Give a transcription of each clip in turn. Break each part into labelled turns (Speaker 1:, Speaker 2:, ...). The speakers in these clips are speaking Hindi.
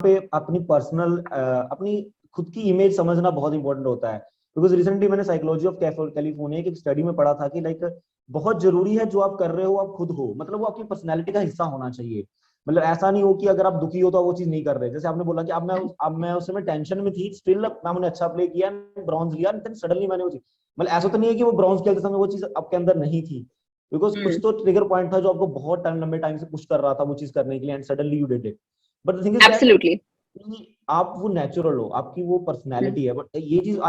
Speaker 1: पे अपनी पर्सनल अपनी खुद की इमेज समझना बहुत इंपॉर्टेंट होता है। बिकॉज रिसेंटली मैंने साइकोलॉजी ऑफ कैलिफोर्निया की स्टडी में पढ़ा था कि लाइक बहुत जरूरी है जो आप कर रहे हो आप खुद हो, मतलब वो आपकी पर्सनैलिटी का हिस्सा होना चाहिए। मतलब ऐसा नहीं हो कि अगर आप दुखी हो तो वो चीज नहीं कर रहे। जैसे आपने बोला कि अब मैं उस समय टेंशन में थी, स्टिल मैंने अच्छा प्ले किया, ब्रॉन्ज लिया, देन सडनली मैंने वो चीज, मतलब ऐसा तो नहीं है कि वो ब्रॉन्ज खेलते समय वो चीज आपके अंदर नहीं थी, बिकॉज कुछ तो ट्रिगर पॉइंट था जो आपको बहुत टाइम, लंबे टाइम से पुश कर रहा था वो चीज करने के लिए, and suddenly you did it. But the thing is that
Speaker 2: absolutely.
Speaker 1: आप वो नेचुरल हो, आपकी वो पर्सनैलिटी है। बट ये चीज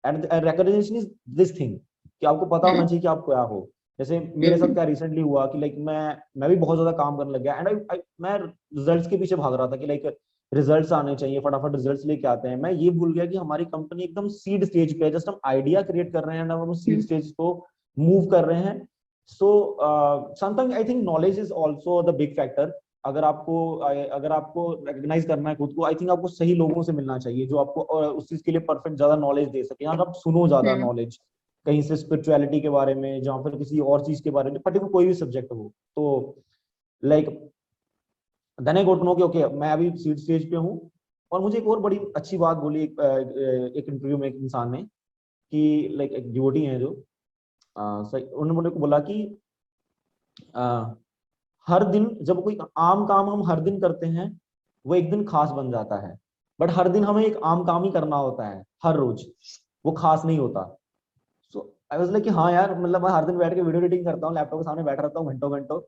Speaker 1: रिकॉग्निशन इज दिस थिंग कि आपको पता होना चाहिए कि आप क्या हो। जैसे मेरे साथ क्या रिसेंटली हुआ कि लाइक मैं भी बहुत ज्यादा काम करने लग गया, एंड मैं रिजल्ट्स के पीछे भाग रहा था कि लाइक रिजल्ट्स आने चाहिए, फटाफट रिजल्ट्स लेके आते हैं। मैं ये भूल गया कि हमारी कंपनी एकदम सीड स्टेज पे है, जस्ट हम आइडिया क्रिएट कर रहे हैं, हम सीड स्टेज को मूव कर रहे हैं। So sometimes I think knowledge is also the big factor. अगर आपको रिकॉग्नाइज करना है खुद को, आई थिंक आपको सही लोगों से मिलना चाहिए जो आपको उस चीज के लिए परफेक्ट ज्यादा नॉलेज दे सके। यहाँ आप सुनो ज्यादा नॉलेज कहीं से स्पिरिचुअलिटी के बारे में, जहाँ पर किसी और चीज के बारे में, पर्टिकुलर कोई भी सब्जेक्ट हो, तो like then I got know कि ओके मैं अभी सीड स्टेज पे हूँ। और मुझे एक और बड़ी अच्छी बात बोली एक इंटरव्यू में एक इंसान ने, कि लाइक एक डिवोटी है जो उन्होंने मुझे को बोला कि हर दिन जब कोई आम काम हम हर दिन करते हैं वो एक दिन खास बन जाता है, बट हर दिन हमें एक आम काम ही करना होता है हर रोज, वो खास नहीं होता। सो आई वाज लाइक कि हाँ यार, मतलब मैं हर दिन बैठ के वीडियो एडिटिंग करता हूँ, लैपटॉप के सामने बैठा रहता हूँ घंटों घंटों।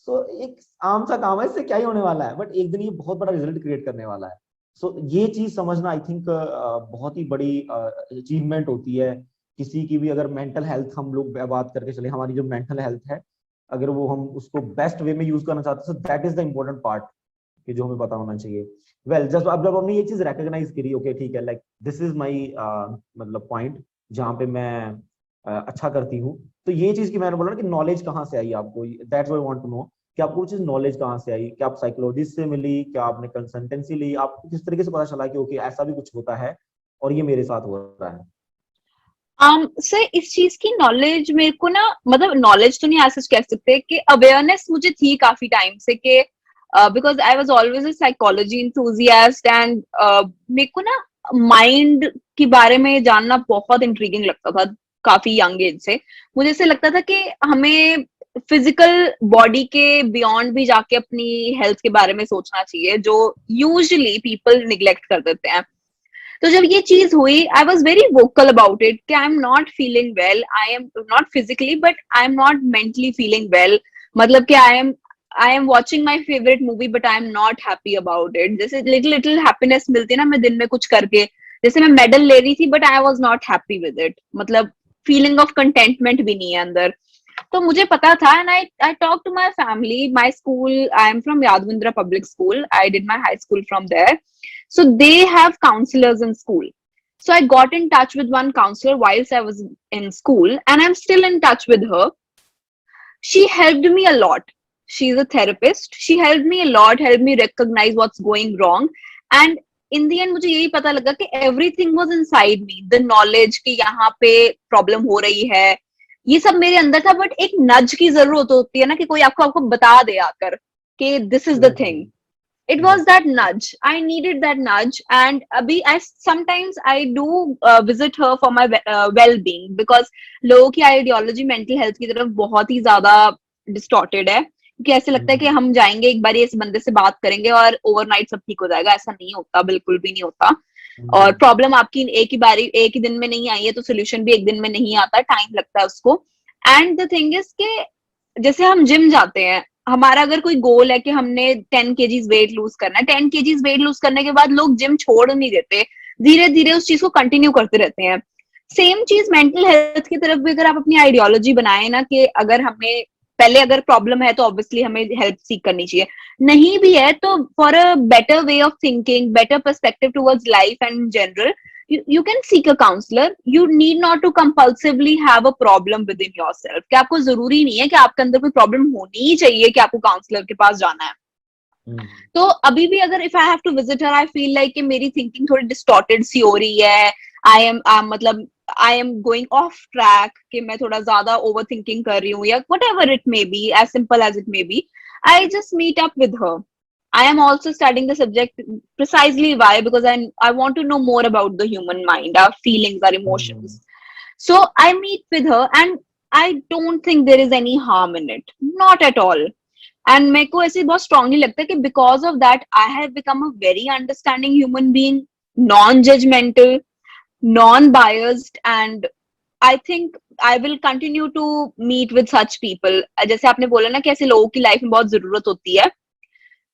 Speaker 1: सो एक आम सा काम है, इससे क्या ही होने वाला है, बट एक दिन ये बहुत बड़ा रिजल्ट क्रिएट करने वाला है। सो ये चीज समझना आई थिंक बहुत ही बड़ी अचीवमेंट होती है किसी की भी। अगर मेंटल हेल्थ हम लोग बात करके चले, हमारी जो मेंटल हेल्थ है, अगर वो हम उसको बेस्ट वे में यूज करना चाहते हैं, so that is the important part कि जो हमें पता होना चाहिए। वेल जस्ट अब जब हमने ये चीज रिकॉग्नाइज करी, ओके ठीक है, लाइक दिस इज माई मतलब पॉइंट जहाँ पे मैं अच्छा करती हूँ। तो ये चीज की मैंने बोला ना कि नॉलेज कहाँ से आई आपको, that's why I want to know कि आपको वो चीज नॉलेज कहाँ से आई। क्या आप साइकोलॉजिस्ट से मिली, क्या आपने कंसल्टेंसी ली, आपको किस तरीके से पता चला कि ओके ऐसा भी कुछ होता है और ये मेरे साथ हो रहा है?
Speaker 2: सर इस चीज की नॉलेज मेरे को ना, मतलब नॉलेज तो नहीं ऐसा कह सकते कि अवेयरनेस मुझे थी काफी टाइम से कि because I was always a psychology enthusiast and मेरे को ना माइंड के बारे में जानना बहुत इंट्रीगिंग लगता था काफी यंग एज से। मुझे ऐसे लगता था कि हमें फिजिकल बॉडी के बियॉन्ड भी जाके अपनी हेल्थ के बारे में सोचना चाहिए, जो यूजुअली पीपल निग्लेक्ट कर देते हैं। तो जब ये चीज हुई I was very vocal about it कि I am not feeling well, I am not physically but I am not mentally feeling well. मतलब कि I am watching my favourite movie but I am not happy about it. जैसे लिटिल लिटिल हैप्पीनेस मिलती है ना मैं दिन में कुछ करके, जैसे मैं मेडल ले रही थी but I was not happy with it, मतलब फीलिंग ऑफ कंटेंटमेंट भी नहीं है अंदर। तो मुझे पता था and I talk to my family, my school, I am from Yadavindra public school, I did my high school from there, so they have counselors in school. So I got in touch with one counselor whilst I was in school and I'm still in touch with her. She helped me a lot. She's a therapist. She helped me a lot, helped me recognize what's going wrong. And in the end मुझे यही पता लगा कि everything was inside me. The knowledge कि यहाँ पे problem हो रही है, ये सब मेरे अंदर था, बट एक नज की जरूरत होती है ना कि कोई आपको आपको बता दे आकर कि this is the thing. It was that nudge. I needed that nudge, and abhi I sometimes I do visit her for my well-being because लोगों की ideology mental health की तरफ बहुत ही ज्यादा distorted है, क्योंकि ऐसे लगता है कि हम जाएंगे एक बार इस बंदे से बात करेंगे और ओवरनाइट सब ठीक हो जाएगा। ऐसा नहीं होता, बिल्कुल भी नहीं होता। और प्रॉब्लम आपकी एक ही दिन में नहीं आई है तो सोल्यूशन भी एक दिन में नहीं आता, टाइम लगता है उसको। एंड द थिंग इज के जैसे हम जिम जाते हैं, हमारा अगर कोई गोल है कि हमने 10 केजीज वेट लूज करना है, 10 केजीज वेट लूज करने के बाद लोग जिम छोड़ नहीं देते, धीरे धीरे उस चीज को कंटिन्यू करते रहते हैं। सेम चीज मेंटल हेल्थ की तरफ भी अगर आप अपनी आइडियोलॉजी बनाए ना कि अगर हमें पहले अगर प्रॉब्लम है तो ऑब्वियसली हमें हेल्प सीख करनी चाहिए, नहीं भी है तो for a better way of thinking, better perspective towards life and in general, you can seek a counselor. You need not to compulsively have a problem within yourself. कि आपको जरूरी नहीं है कि आपके अंदर कोई प्रॉब्लम होनी ही चाहिए कि आपको काउंसलर के पास जाना है। तो अभी भी अगर if I have to visit her, I feel like कि मेरी थिंकिंग थोड़ी डिस्टॉर्टेड सी हो रही है, मतलब I am going of track, कि मैं थोड़ा ज्यादा ओवर थिंकिंग कर रही हूँ या whatever it may be, as simple as it may be, I just meet up with her I am also studying the subject precisely why, because I want to know more about the human mind, our feelings, our emotions.
Speaker 1: Hmm,
Speaker 2: So I meet with her, and I don't think there is any harm in it, not at all. And मेरे को ऐसे बहुत strongly लगता है कि because of that I have become a very understanding human being, non-judgmental, non-biased, and I think I will continue to meet with such people. जैसे आपने बोला ना कि ऐसे लोगों की लाइफ में बहुत जरूरत होती है,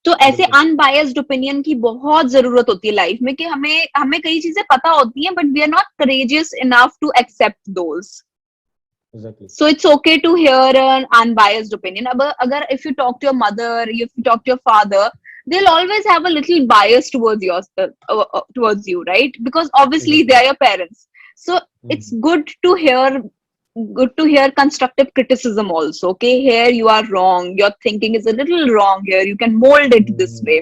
Speaker 2: तो ऐसे
Speaker 1: बिल्कुल
Speaker 2: अनबायस्ड ओपिनियन की बहुत जरूरत होती है लाइफ में, कि हमें हमें कई चीजें पता होती हैं but we are not courageous enough to accept those.
Speaker 1: Exactly.
Speaker 2: So it's okay to hear an unbiased opinion. अब अगर if you talk to your mother, if you talk to your father, they'll always have a little bias towards yours, towards you, right? Because obviously they
Speaker 1: exactly.
Speaker 2: are your parents. So it's good to hear constructive criticism also. Okay, here you are wrong. Your thinking is a little wrong here. You can mold it this way.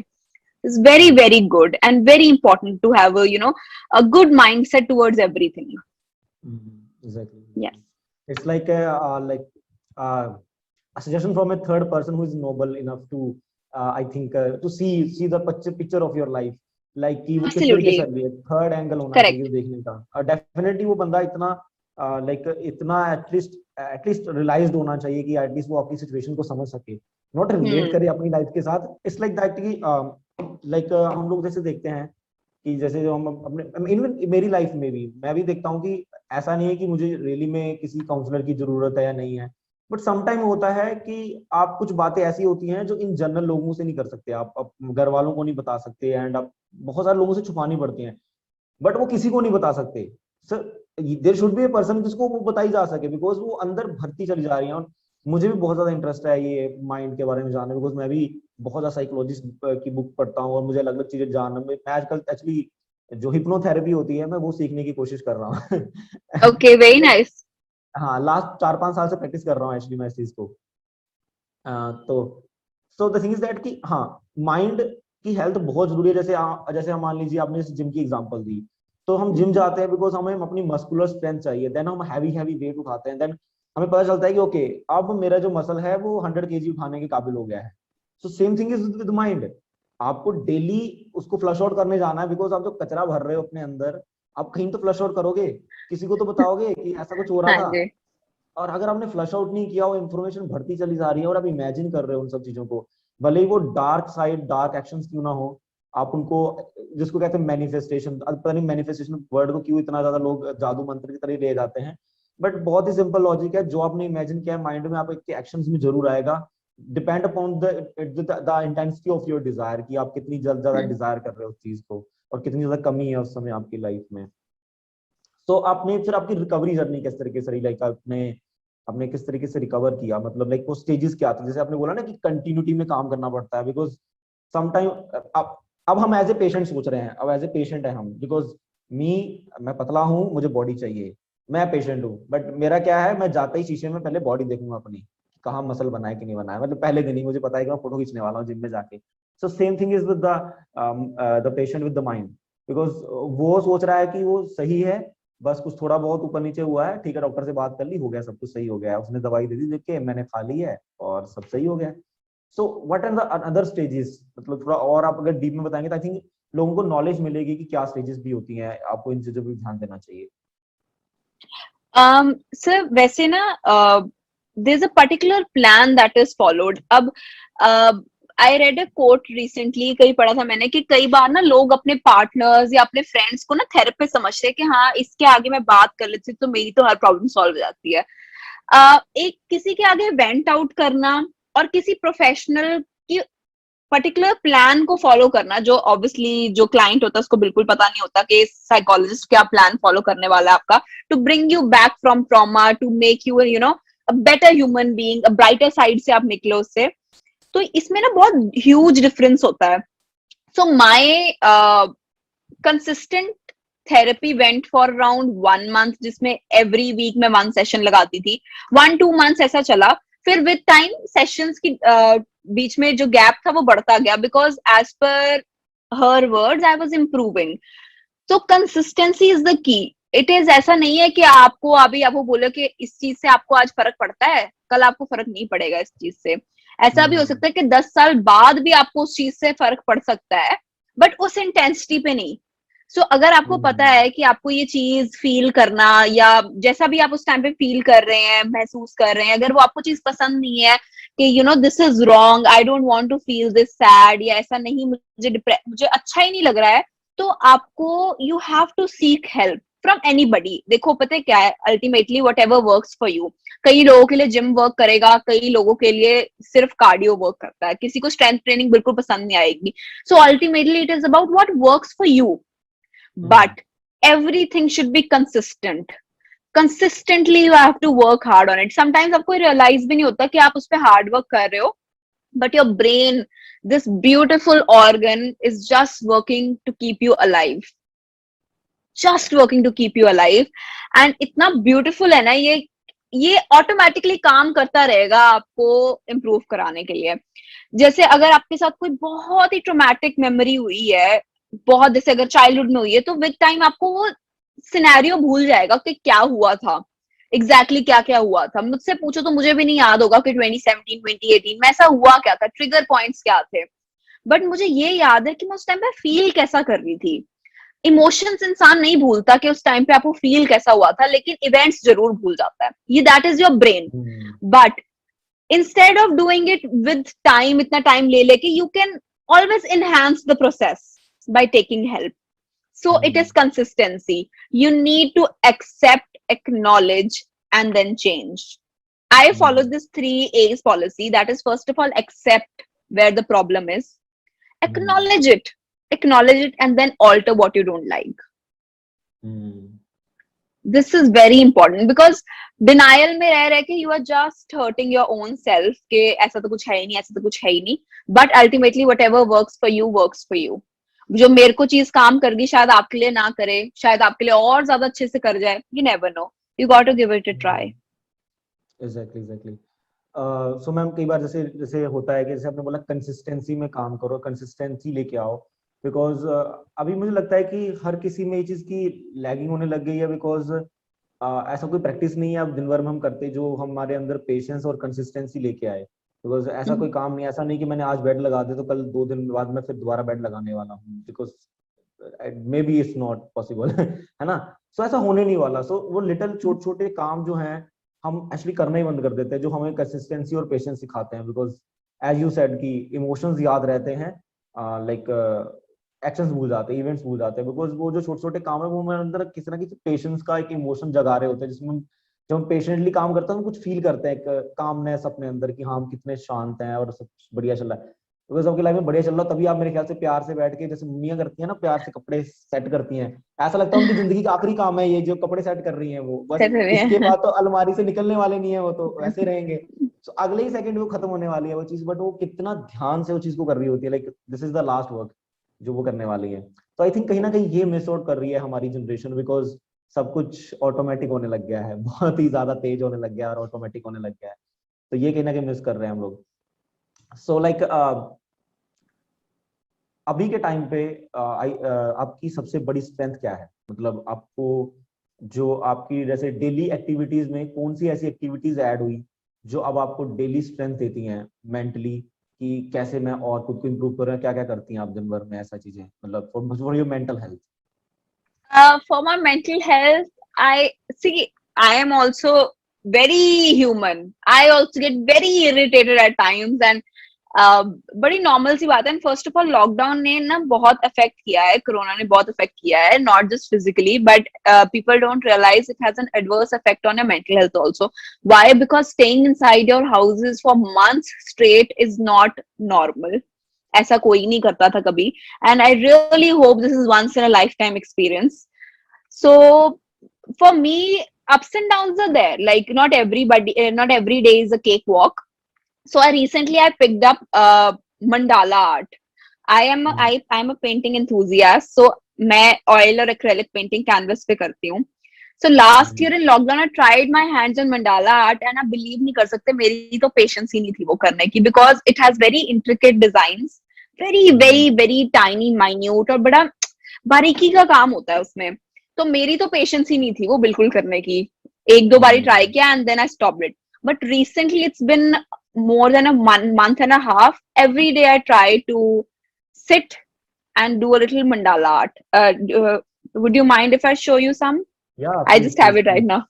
Speaker 2: It's very, very good and very important to have a, a good mindset towards everything.
Speaker 1: Exactly.
Speaker 2: Yes.
Speaker 1: It's like a suggestion from a third person who is noble enough to I think to see the picture of your life, like कि वो किस तरीके से
Speaker 2: Absolutely.
Speaker 1: थर्ड एंगल होना
Speaker 2: Correct.
Speaker 1: चाहिए देखने का. डेफिनेटली वो बंदा इतना लाइक इतना एटलीस्ट रियलाइज्ड होना चाहिए कि एटलीस्ट वो आपकी सिचुएशन को समझ सके, नॉट रिलेट करे अपनी लाइफ के साथ. इट्स लाइक दैट कि लाइक हम लोग जैसे देखते हैं कि जैसे जो हम अपने इवन मेरी लाइफ में भी मैं भी देखता हूँ कि ऐसा नहीं है कि मुझे रियली में किसी काउंसलर की जरूरत है या नहीं है, बट समटाइम होता है कि आप कुछ बातें ऐसी होती हैं जो इन जनरल लोगों से नहीं कर सकते, आप घर वालों को नहीं बता सकते, एंड आप बहुत सारे लोगों से छुपानी पड़ती हैं, बट वो किसी को नहीं बता सकते. Sir there should be a person जिसको वो बताई जा सके, बिकॉज वो अंदर भरती चली जा रही है. और मुझे भी बहुत ज्यादा इंटरेस्ट है ये माइंड के बारे में जानने, बिकॉज मैं भी बहुत ज्यादा साइकोलॉजिस्ट की बुक पढ़ता हूँ और मुझे अलग अलग चीजें जानने में, मैं आजकल एक्चुअली जो हिप्नोथेरेपी होती है मैं वो सीखने की कोशिश कर रहा हूँ.
Speaker 2: Okay, very nice.
Speaker 1: हाँ, लास्ट 4-5 साल से प्रैक्टिस कर रहा हूँ एक्चुअली मैं इस चीज को. तो so the thing is that कि हाँ, माइंड की हेल्थ बहुत जरूरी है. जैसे हम मान लीजिए आपने जिम की एग्जांपल दी, तो हम जिम जाते हैं बिकॉज हमें अपनी मस्कुलर स्ट्रेंथ चाहिए, देन हम हैवी वेट उठाते हैं, देन हमें पता चलता है कि ओके अब मेरा जो मसल है वो 100 kg उठाने के काबिल हो गया है. So same thing is with mind. आपको डेली उसको फ्लश आउट करने जाना है, बिकॉज आप जो कचरा भर रहे हो अपने अंदर, आप कहीं तो फ्लश आउट करोगे, किसी को तो बताओगे कि ऐसा कुछ हो रहा
Speaker 2: हाँ
Speaker 1: था.
Speaker 2: जी.
Speaker 1: और अगर आपने फ्लश आउट नहीं किया, वो इन्फॉर्मेशन भरती चली जा रही है और आप इमेजिन कर रहे हो उन सब चीजों को, भले ही वो डार्क साइड डार्क एक्शंस क्यों ना हो, आप उनको, जिसको कहते हैं मैनिफेस्टेशन, पता नहीं मैनिफेस्टेशन वर्ड को क्यों इतना ज्यादा लोग जादू मंत्र की तरह ले जाते हैं, बट बहुत ही सिंपल लॉजिक है. जो आपने इमेजिन किया है माइंड में, आप एक एक्शंस में जरूर आएगा. Depend upon the intensity of your desire, कि आप कितनी ज्यादा डिजायर कर रहे हो उस चीज को और कितनी ज्यादा कमी है उस समय आपकी लाइफ में. तो आपने फिर आपकी रिकवरी जर्नी किस तरीके से रही, लाइक आपने किस तरीके से रिकवर किया, मतलब लाइक वो स्टेजेस क्या थे, जैसे आपने बोला ना कि कंटिन्यूटी में काम करना पड़ता है, बिकॉज समटाइम अब हम एज ए पेशेंट सोच रहे हैं, अब एज ए पेशेंट है हम, बिकॉज मैं पतला हूँ, मुझे बॉडी चाहिए, मैं पेशेंट हूँ, बट मेरा क्या है, मैं जाते ही शीशे में पहले बॉडी देखूंगा अपनी, कहाँ मसल बना है कि नहीं बना है, मतलब पहले दिन ही मुझे पता है कि मैं फोटो खींचने वाला हूँ जिम में जाके. So same thing is with the patient with the mind, because वो सोच रहा है कि वो सही है, बस कुछ थोड़ा बहुत ऊपर नीचे हुआ है, ठीक है, डॉक्टर से बात कर ली, हो गया, सब कुछ सही हो गया, उसने दवाई दे दी देख के, मैंने खा ली है और सब सही हो गया. So what are the other stages, मतलब थोड़ा और आप अगर डीप में बताएंगे तो आई थिंक लोगों को नॉलेज मिलेगी कि क्या स्टेजेस भी होती हैं, आपको इन चीजों पर ध्यान देना चाहिए.
Speaker 2: सर वैसे ना there's a particular plan that is followed. अब I read a quote recently, कहीं पढ़ा था मैंने कि कई बार ना लोग अपने पार्टनर्स या अपने फ्रेंड्स को ना थेरेपिस्ट समझते हैं कि हाँ इसके आगे मैं बात कर लेती तो मेरी तो हर प्रॉब्लम सॉल्व हो जाती है. एक किसी के आगे वेंट आउट करना और किसी प्रोफेशनल की पर्टिकुलर प्लान को फॉलो करना, जो ऑब्वियसली जो क्लाइंट होता है उसको बिल्कुल पता नहीं होता कि साइकोलॉजिस्ट क्या प्लान फॉलो करने वाला है आपका, to bring you back from trauma, to make you a better human being, a brighter side से आप निकलो उससे. तो इसमें ना बहुत ह्यूज डिफरेंस होता है. So my consistent therapy went for around 1 month, जिसमें एवरी वीक मैं 1 session लगाती थी. 1-2 months ऐसा चला. फिर विद टाइम सेशंस की बीच में जो गैप था वो बढ़ता गया, because as per her words I was improving. तो consistency is the key. It is ऐसा नहीं है कि आपको अभी आपको बोले कि इस चीज से आपको आज फर्क पड़ता है, कल आपको फर्क नहीं पड़ेगा इस चीज से. ऐसा भी हो सकता है कि 10 साल बाद भी आपको उस चीज से फर्क पड़ सकता है, बट उस इंटेंसिटी पे नहीं। सो अगर आपको पता है कि आपको ये चीज फील करना, या जैसा भी आप उस टाइम पे फील कर रहे हैं, महसूस कर रहे हैं, अगर वो आपको चीज पसंद नहीं है कि you know this is wrong, I don't want to feel this sad, या ऐसा नहीं, मुझे अच्छा ही नहीं लग रहा है, तो आपको you have to seek help from anybody. देखो पता है क्या है, ultimately whatever works for you. कई लोगों के लिए जिम वर्क करेगा, कई लोगों के लिए सिर्फ कार्डियो वर्क करता है, किसी को स्ट्रेंथ ट्रेनिंग बिल्कुल पसंद नहीं आएगी। So ultimately it is about what works for you, but everything should be consistent. Consistently you have to work hard on it. Sometimes आपको realize भी नहीं होता कि आप उस पे hard work कर रहे हो, but your brain, this beautiful organ, is just working to keep you alive. Just working to keep you alive. And इतना beautiful है ना ये ऑटोमेटिकली काम करता रहेगा आपको इम्प्रूव कराने के लिए। जैसे अगर आपके साथ कोई बहुत ही ट्रोमैटिक मेमोरी हुई है, बहुत, जैसे अगर चाइल्डहुड में हुई है, तो विद टाइम आपको वो सिनेरियो भूल जाएगा कि क्या हुआ था, एग्जैक्टली क्या क्या हुआ था। मुझसे पूछो तो मुझे भी नहीं याद होगा कि 2017 2018 में ऐसा हुआ क्या था, ट्रिगर पॉइंट्स क्या थे, बट मुझे ये याद है कि मैं उस टाइम पे फील कैसा कर रही थी। इमोशंस इंसान नहीं भूलता कि उस टाइम पे आपको फील कैसा हुआ था, लेकिन इवेंट्स जरूर भूल जाता है, ये that is your brain. But instead of doing it with time, इतना टाइम ले लेके, you can always enhance the process by taking help. So it is consistency. You need to accept, acknowledge, and then change. I follow this 3 A's policy. That is, first of all, accept where the problem is, acknowledge it, and then alter what you don't like. This is very important because denial में रह रहे कि you are just hurting your own self कि ऐसा तो कुछ है ही नहीं, ऐसा तो कुछ है ही नहीं, but ultimately whatever works for you works for you. जो मेरे को चीज काम कर गई शायद आपके लिए ना करे, शायद आपके लिए और ज्यादा अच्छे से कर जाए, you never know. You got to give it a try.
Speaker 1: Exactly. So ma'am कई बार जैसे जैसे होता है कि जैसे आपने बोला कंसिस्टेंसी में काम करो, कंसिस्टेंसी लेके आओ, बिकॉज अभी मुझे लगता है कि हर किसी में ये चीज की लैगिंग होने लग गई है, बिकॉज ऐसा कोई प्रैक्टिस नहीं है अब दिन भर में हम करते जो हमारे अंदर पेशेंस और कंसिस्टेंसी लेके आए। बिकॉज ऐसा कोई काम नहीं, ऐसा नहीं कि मैंने आज बेड लगा दिया तो कल 2 दिन बाद मैं फिर दोबारा बेड लगाने वाला हूँ, because may be it's not possible है ना। सो ऐसा होने नहीं वाला। सो वो लिटिल छोटे छोटे काम जो हैं हम एक्चुअली करना ही बंद कर देते हैं, जो हमें कंसिस्टेंसी और पेशेंस सिखाते हैं। बिकॉज एज यू सेड कि इमोशंस याद रहते हैं, लाइक एक्शंस भूल जाते हैं, इवेंट्स भूल जाते हैं, बिकॉज वो जो छोटे छोटे काम है वो हमारे अंदर किसी ना किसी पेशेंस का एक इमोशन जगा रहे होते हैं, जिसमें जब हम पेशेंटली काम करते हैं हम कुछ फील करते हैं, एक कामनेस अपने अंदर की, हाँ हम कितने शांत हैं और सब बढ़िया चल रहा है। बिकॉज आपकी लाइफ में बढ़िया चल रहा है तभी आप मेरे ख्याल से प्यार से बैठ के, जैसे मम्मियां करती हैं ना, प्यार से कपड़े सेट करती हैं, ऐसा लगता है उनकी जिंदगी का आखिरी काम है ये जो कपड़े सेट कर रही हैं वो, बस इसके बाद तो अलमारी से निकलने वाले नहीं है, वो तो वैसे रहेंगे। तो अगले ही सेकंड वो खत्म होने वाली है वो चीज, बट वो कितना ध्यान से वो चीज को कर रही होती है, like this is the last work जो वो करने वाली है। तो आई थिंक कहीं ना कहीं ये मिस आउट कर रही है हमारी जनरेशन, बिकॉज सब कुछ ऑटोमेटिक होने लग गया है, बहुत ही ज्यादा तेज होने लग गया है और ऑटोमेटिक होने लग गया है, तो ये कहीं ना कहीं मिस कर रहे हैं हम लोग। सो लाइक अभी के टाइम पे आपकी सबसे बड़ी स्ट्रेंथ क्या है? मतलब आपको जो आपकी जैसे डेली एक्टिविटीज में कौन सी ऐसी एक्टिविटीज ऐड हुई जो अब आपको डेली स्ट्रेंथ देती हैं मेंटली, कि कैसे मैं और खुद को इम्प्रूव कर रहा हूँ, क्या क्या करती हैं आप दिन भर में ऐसा चीजें, मतलब for your mental health?
Speaker 2: For my mental health, I am also very human. I also get very irritated at times, and बड़ी नॉर्मल सी बात है। फर्स्ट ऑफ ऑल लॉकडाउन ने ना बहुत अफेक्ट किया है, कोरोना ने बहुत अफेक्ट किया है, not just physically but people don't realise it has an adverse effect on your mental health also. Why? Because staying inside your houses for months straight is not normal. ऐसा कोई नहीं करता था कभी, and I really hope this is once in a life time experience. So for me ups and downs are there, like not every day is a cakewalk. So I picked up mandala art. I'm a painting enthusiast, so मैं oil और acrylic painting canvas पे करती हूँ। So last year in lockdown I tried my hands on mandala art, and आप believe नहीं कर सकते मेरी तो patience ही नहीं थी वो करने की, because it has very intricate designs, very tiny minute, और बड़ा बारीकी का काम होता है उसमें। तो मेरी तो पेशेंस ही नहीं थी वो बिल्कुल करने की। 1-2 बारी ट्राई किया and then I stopped it, but recently it's been more than a month and a half, every day I try to sit and do a little mandala art. Would you mind if I show you some?
Speaker 1: Yeah,
Speaker 2: I
Speaker 1: please,
Speaker 2: just have
Speaker 1: please,
Speaker 2: it right
Speaker 1: please.
Speaker 2: now.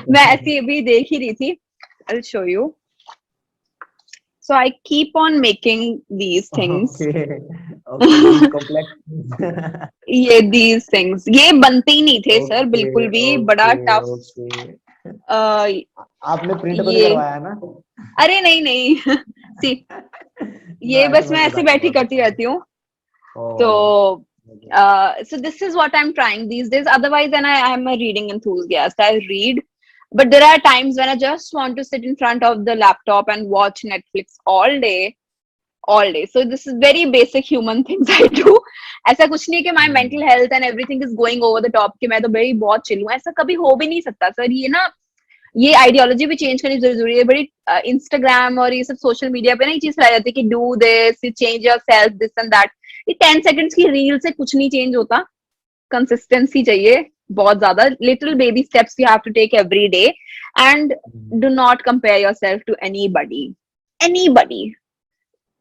Speaker 2: मैं ऐसी अभी देख ही रही थी. I'll show you. So I keep on making these things.
Speaker 1: Okay, okay, these complex.
Speaker 2: these things ये बनते ही नहीं थे सर,
Speaker 1: Okay,
Speaker 2: बिल्कुल भी. बड़ा
Speaker 1: okay,
Speaker 2: टफ.
Speaker 1: okay. आपने प्रिंट तो नहीं
Speaker 2: ये
Speaker 1: करवाया ना?
Speaker 2: अरे नहीं नहीं. सी
Speaker 1: No,
Speaker 2: ये
Speaker 1: ऐसे
Speaker 2: बस
Speaker 1: मैं
Speaker 2: मैं ऐसे
Speaker 1: मजाक कर
Speaker 2: बैठी
Speaker 1: रहा था
Speaker 2: करती रहती हूँ. तो
Speaker 1: Oh,
Speaker 2: so this is what I'm trying these days. Otherwise, then I am a reading enthusiast. I read, but there are times when I just want to sit in front of the laptop and watch Netflix all day, all day. So this is very basic human things I do. ऐसा कुछ नहीं कि my mental health and everything is going over the top कि मैं तो very बहुत chill हूँ. ऐसा कभी हो भी नहीं सकता सर. ये ना, ये आइडियोलॉजी भी चेंज करनी जरूरी है. बड़ी इंस्टाग्राम और ये सब सोशल मीडिया पे ना ये चीज लाई जाती है कि do this, you change your self, this and that. ये 10 सेकंड्स की रील से कुछ नहीं चेंज होता. कंसिस्टेंसी चाहिए बहुत ज्यादा. Little baby steps you have to take every day. And do not compare yourself to anybody.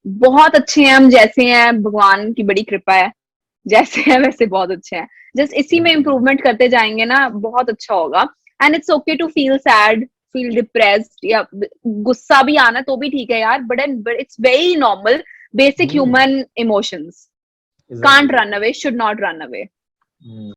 Speaker 2: बहुत अच्छे हैं हम जैसे हैं, भगवान की बड़ी कृपा है. जैसे हैं वैसे बहुत अच्छे हैं. जस्ट इसी में इम्प्रूवमेंट करते जाएंगे ना, बहुत अच्छा होगा. And it's okay to feel sad, feel depressed, या गुस्सा भी आना तो भी ठीक है यार. But it's very normal, basic human emotions. Can't run away, should not run away.